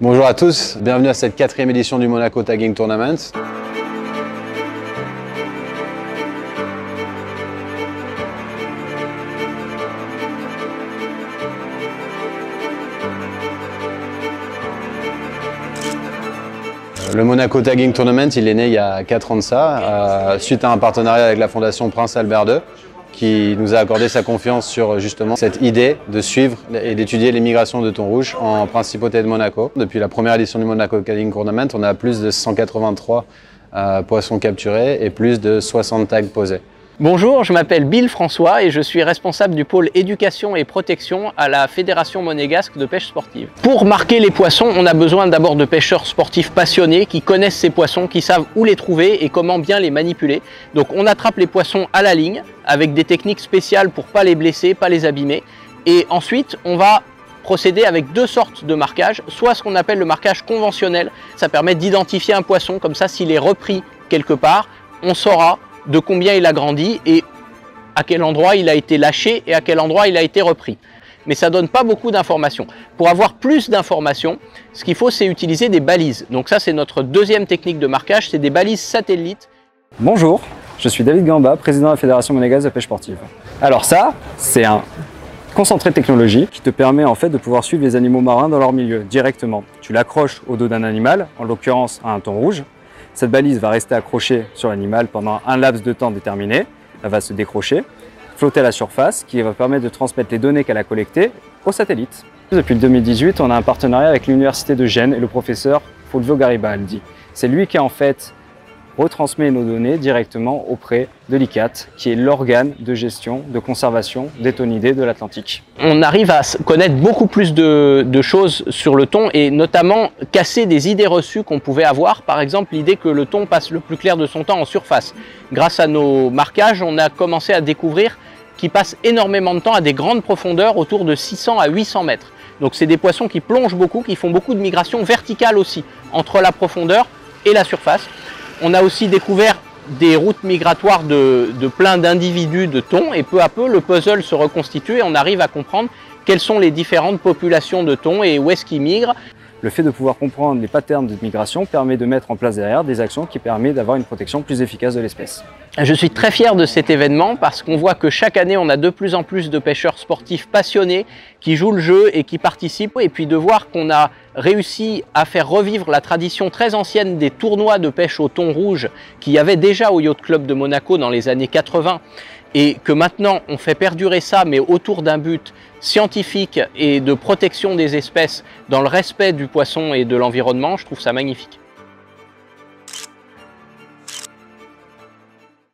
Bonjour à tous, bienvenue à cette 4e édition du Monaco Tagging Tournament. Le Monaco Tagging Tournament, il est né il y a 4 ans de ça, suite à un partenariat avec la Fondation Prince Albert II, qui nous a accordé sa confiance sur justement cette idée de suivre et d'étudier les migrations de thon rouge en principauté de Monaco. Depuis la première édition du Monaco Tagging Tournament, on a plus de 183 poissons capturés et plus de 60 tags posés. Bonjour, je m'appelle Bill François et je suis responsable du pôle éducation et protection à la Fédération monégasque de pêche sportive. Pour marquer les poissons, on a besoin d'abord de pêcheurs sportifs passionnés qui connaissent ces poissons, qui savent où les trouver et comment bien les manipuler. Donc on attrape les poissons à la ligne avec des techniques spéciales pour pas les blesser, pas les abîmer. Et ensuite, on va procéder avec 2 sortes de marquage, soit ce qu'on appelle le marquage conventionnel. Ça permet d'identifier un poisson, comme ça s'il est repris quelque part, on saura de combien il a grandi et à quel endroit il a été lâché et à quel endroit il a été repris. Mais ça ne donne pas beaucoup d'informations. Pour avoir plus d'informations, ce qu'il faut, c'est utiliser des balises. Donc ça, c'est notre 2e technique de marquage, c'est des balises satellites. Bonjour, je suis David Gamba, président de la Fédération monégasque de pêche sportive. Alors ça, c'est un concentré de technologie qui te permet en fait de pouvoir suivre les animaux marins dans leur milieu directement. Tu l'accroches au dos d'un animal, en l'occurrence à un thon rouge. Cette balise va rester accrochée sur l'animal pendant un laps de temps déterminé. Elle va se décrocher, flotter à la surface, qui va permettre de transmettre les données qu'elle a collectées au satellite. Depuis le 2018, on a un partenariat avec l'Université de Gênes et le professeur Fulvio Garibaldi. C'est lui qui en fait retransmet nos données directement auprès de l'ICAT, qui est l'organe de gestion, de conservation des thonidés de l'Atlantique. On arrive à connaître beaucoup plus de choses sur le thon et notamment casser des idées reçues qu'on pouvait avoir. Par exemple, l'idée que le thon passe le plus clair de son temps en surface. Grâce à nos marquages, on a commencé à découvrir qu'il passe énormément de temps à des grandes profondeurs, autour de 600 à 800 mètres. Donc c'est des poissons qui plongent beaucoup, qui font beaucoup de migrations verticales aussi, entre la profondeur et la surface. On a aussi découvert des routes migratoires de plein d'individus de thon et peu à peu le puzzle se reconstitue et on arrive à comprendre quelles sont les différentes populations de thon et où est-ce qu'ils migrent. Le fait de pouvoir comprendre les patterns de migration permet de mettre en place derrière des actions qui permettent d'avoir une protection plus efficace de l'espèce. Je suis très fier de cet événement parce qu'on voit que chaque année on a de plus en plus de pêcheurs sportifs passionnés qui jouent le jeu et qui participent, et puis de voir qu'on a réussi à faire revivre la tradition très ancienne des tournois de pêche au thon rouge qu'il y avait déjà au Yacht Club de Monaco dans les années 80 et que maintenant on fait perdurer ça mais autour d'un but scientifique et de protection des espèces dans le respect du poisson et de l'environnement. Je trouve ça magnifique.